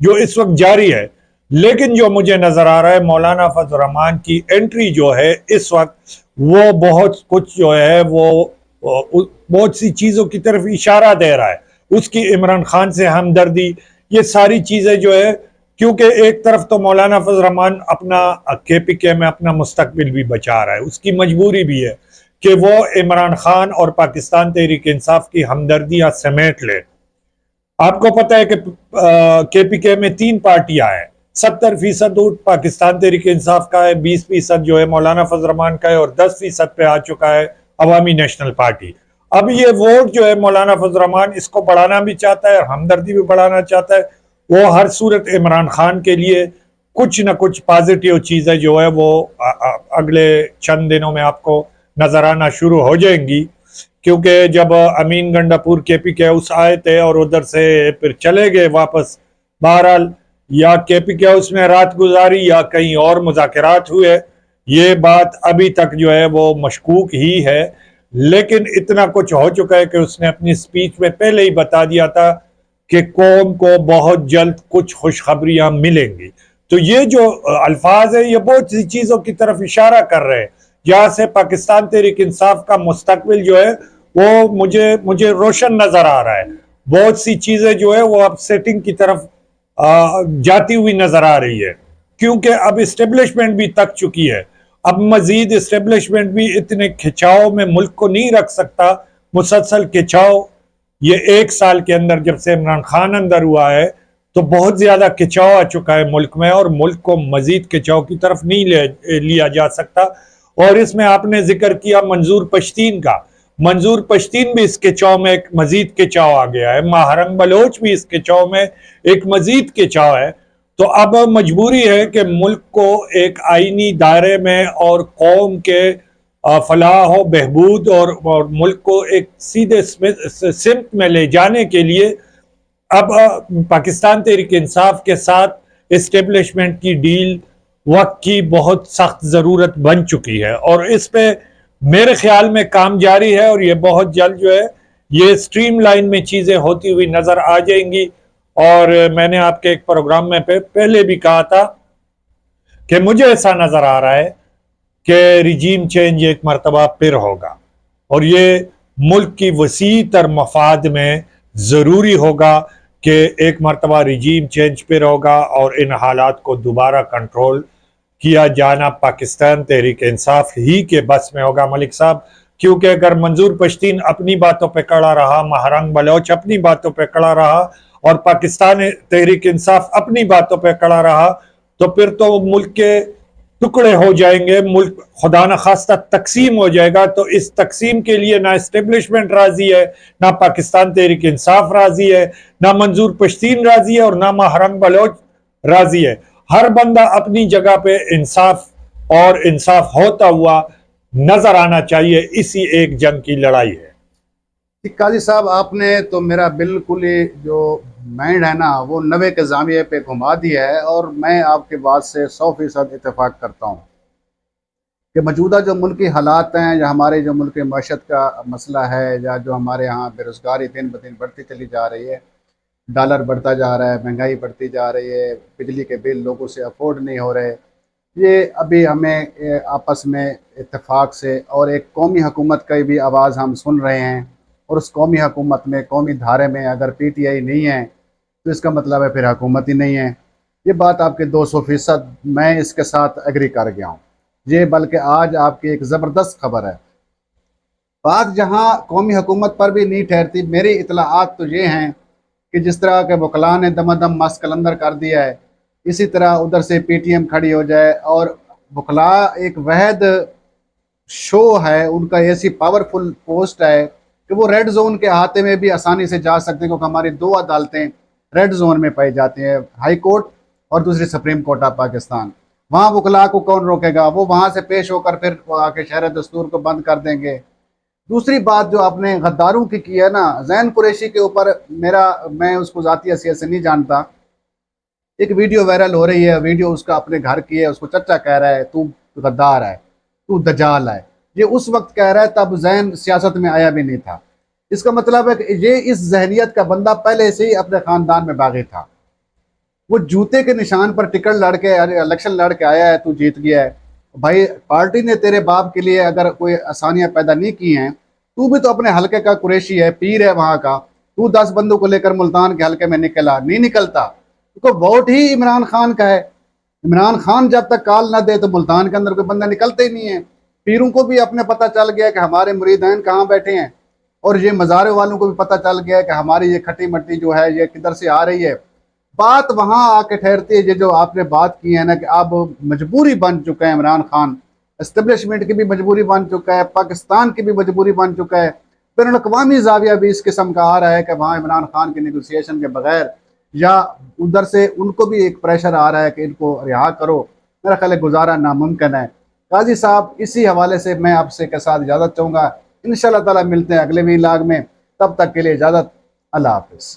جو اس وقت جاری ہے. لیکن جو مجھے نظر آ رہا ہے مولانا فضل الرحمان کی انٹری جو ہے اس وقت وہ بہت کچھ جو ہے وہ بہت سی چیزوں کی طرف اشارہ دے رہا ہے. اس کی عمران خان سے ہمدردی، یہ ساری چیزیں جو ہے، کیونکہ ایک طرف تو مولانا فضل الرحمان اپنا کے پی کے میں اپنا مستقبل بھی بچا رہا ہے، اس کی مجبوری بھی ہے کہ وہ عمران خان اور پاکستان تحریک انصاف کی ہمدردیاں سمیٹ لے. آپ کو پتہ ہے کہ کے پی کے میں 3 پارٹیاں ہیں، 70% پاکستان تحریک انصاف کا ہے، 20% جو ہے مولانا فضل الرحمان کا ہے، اور 10% پہ آ چکا ہے عوامی نیشنل پارٹی. اب یہ ووٹ جو ہے مولانا فضل الرحمان اس کو بڑھانا بھی چاہتا ہے اور ہمدردی بھی بڑھانا چاہتا ہے. وہ ہر صورت عمران خان کے لیے کچھ نہ کچھ پازیٹیو چیزیں جو ہے وہ اگلے چند دنوں میں آپ کو نظر آنا شروع ہو جائیں گی، کیونکہ جب امین گنڈاپور کے پی کے ہاؤس آئے تھے اور ادھر سے پھر چلے گئے واپس، بہرحال یا کے پی کے ہاؤس میں رات گزاری یا کہیں اور مذاکرات ہوئے، یہ بات ابھی تک جو ہے وہ مشکوک ہی ہے. لیکن اتنا کچھ ہو چکا ہے کہ اس نے اپنی سپیچ میں پہلے ہی بتا دیا تھا کہ قوم کو بہت جلد کچھ خوشخبریاں ملیں گی. تو یہ جو الفاظ ہیں یہ بہت سی چیزوں کی طرف اشارہ کر رہے ہیں جہاں سے پاکستان تحریک انصاف کا مستقبل جو ہے وہ مجھے روشن نظر آ رہا ہے. بہت سی چیزیں جو ہے وہ اب سیٹنگ کی طرف جاتی ہوئی نظر آ رہی ہے، کیونکہ اب اسٹیبلشمنٹ بھی تک چکی ہے. اب مزید اسٹیبلشمنٹ بھی اتنے کھچاؤ میں ملک کو نہیں رکھ سکتا، مسلسل کھچاؤ. یہ 1 سال کے اندر جب سے عمران خان اندر ہوا ہے تو بہت زیادہ کھچاؤ آ چکا ہے ملک میں، اور ملک کو مزید کھچاؤ کی طرف نہیں لیا جا سکتا. اور اس میں آپ نے ذکر کیا منظور پشتین کا، منظور پشتین بھی اس کھچاؤ میں ایک مزید کھچاؤ آ گیا ہے، ماہرنگ بلوچ بھی اس کھچاؤ میں ایک مزید کھچاؤ ہے. تو اب مجبوری ہے کہ ملک کو ایک آئینی دائرے میں اور قوم کے فلاح و بہبود اور ملک کو ایک سیدھے سمت میں لے جانے کے لیے اب پاکستان تحریک انصاف کے ساتھ اسٹیبلشمنٹ کی ڈیل وقت کی بہت سخت ضرورت بن چکی ہے، اور اس پہ میرے خیال میں کام جاری ہے، اور یہ بہت جلد جو ہے یہ سٹریم لائن میں چیزیں ہوتی ہوئی نظر آ جائیں گی. اور میں نے آپ کے ایک پروگرام میں پہلے بھی کہا تھا کہ مجھے ایسا نظر آ رہا ہے کہ ریجیم چینج ایک مرتبہ پھر ہوگا، اور یہ ملک کی وسیع تر مفاد میں ضروری ہوگا کہ ایک مرتبہ ریجیم چینج پھر ہوگا اور ان حالات کو دوبارہ کنٹرول کیا جانا پاکستان تحریک انصاف ہی کے بس میں ہوگا ملک صاحب. کیونکہ اگر منظور پشتین اپنی باتوں پہ کڑا رہا، ماہرنگ بلوچ اپنی باتوں پہ کڑا رہا اور پاکستان تحریک انصاف اپنی باتوں پہ کڑا رہا تو پھر تو ملک کے ٹکڑے ہو جائیں گے، ملک خدا نخواستہ تقسیم ہو جائے گا. تو اس تقسیم کے لیے نہ اسٹیبلشمنٹ راضی ہے، نہ پاکستان تحریک انصاف راضی ہے، نہ منظور پشتین راضی ہے، اور نہ ماہرنگ بلوچ راضی ہے. ہر بندہ اپنی جگہ پہ انصاف اور انصاف ہوتا ہوا نظر آنا چاہیے. اسی ایک جنگ کی لڑائی ہے. قاضی صاحب، آپ نے تو میرا بالکل ہی جو مائنڈ ہے نا وہ 90 کے زاویے پہ گھما دیا ہے، اور میں آپ کے بات سے 100% اتفاق کرتا ہوں کہ موجودہ جو ملکی حالات ہیں، یا ہمارے جو ملک معیشت کا مسئلہ ہے، یا جو ہمارے ہاں بے روزگاری دن بدن بڑھتی چلی جا رہی ہے، ڈالر بڑھتا جا رہا ہے، مہنگائی بڑھتی جا رہی ہے، بجلی کے بل لوگوں سے افورڈ نہیں ہو رہے، یہ ابھی ہمیں آپس میں اتفاق سے اور ایک قومی حکومت کی بھی آواز ہم سن رہے ہیں. اور اس قومی حکومت میں، قومی دھارے میں اگر پی ٹی آئی نہیں ہے تو اس کا مطلب ہے پھر حکومت ہی نہیں ہے. یہ بات آپ کے 200% میں اس کے ساتھ ایگری کر گیا ہوں. یہ بلکہ آج آپ کی ایک زبردست خبر ہے. بات جہاں قومی حکومت پر بھی نہیں ٹھہرتی، میری اطلاعات تو یہ ہیں کہ جس طرح کے وکلاء نے دم دم مس کلندر کر دیا ہے، اسی طرح ادھر سے پی ٹی ایم کھڑی ہو جائے، اور وکلاء ایک واحد شو ہے، ان کا ایسی پاورفل پوسٹ ہے کہ وہ ریڈ زون کے احاطے میں بھی آسانی سے جا سکتے ہیں، کیونکہ ہماری 2 عدالتیں ریڈ زون میں پائی جاتی ہیں، ہائی کورٹ اور دوسری سپریم کورٹ آف پاکستان. وہاں وکلاء کو کون روکے گا؟ وہ وہاں سے پیش ہو کر پھر آ کے شرح دستور کو بند کر دیں گے. دوسری بات جو آپ نے غداروں کی ہے نا، زین قریشی کے اوپر میں اس کو ذاتی حیثیت سے نہیں جانتا، ایک ویڈیو وائرل ہو رہی ہے، ویڈیو اس کا اپنے گھر کی ہے، اس کو چچا کہہ رہا ہے تو غدار ہے، تو دجال ہے. یہ اس وقت کہہ رہا ہے تب زین سیاست میں آیا بھی نہیں تھا. اس کا مطلب ہے کہ یہ اس ذہنیت کا بندہ پہلے سے ہی اپنے خاندان میں باغی تھا. وہ جوتے کے نشان پر ٹکٹ لڑ کے الیکشن لڑ کے آیا ہے، تو جیت گیا ہے۔ بھائی پارٹی نے تیرے باپ کے لیے اگر کوئی آسانیاں پیدا نہیں کی ہیں، تو بھی تو اپنے حلقے کا قریشی ہے، پیر ہے وہاں کا، تو 10 بندوں کو لے کر ملتان کے حلقے میں نکلا نہیں نکلتا؟ کیونکہ ووٹ ہی عمران خان کا ہے۔ عمران خان جب تک کال نہ دے تو ملتان کے اندر کوئی بندہ نکلتے ہی نہیں ہے۔ پیروں کو بھی اپنے پتہ چل گیا کہ ہمارے مریدین کہاں بیٹھے ہیں، اور یہ مزارے والوں کو بھی پتہ چل گیا ہے کہ ہماری یہ کھٹی مٹی جو ہے یہ کدھر سے آ رہی ہے۔ بات وہاں آ کے ٹھہرتی ہے، یہ جو آپ نے بات کی ہے نا کہ اب مجبوری بن چکا ہے عمران خان، اسٹیبلشمنٹ کی بھی مجبوری بن چکا ہے، پاکستان کی بھی مجبوری بن چکا ہے، بین الاقوامی زاویہ بھی اس قسم کا آ رہا ہے کہ وہاں عمران خان کی نیگوسیشن کے بغیر، یا ادھر سے ان کو بھی ایک پریشر آ رہا ہے کہ ان کو رہا کرو، میرا خیال ہے گزارا ناممکن ہے۔ قاضی صاحب اسی حوالے سے میں آپ سے کے ساتھ اجازت چاہوں گا، انشاءاللہ تعالی ملتے ہیں اگلے ولاگ میں، تب تک کے لیے اجازت، اللہ حافظ۔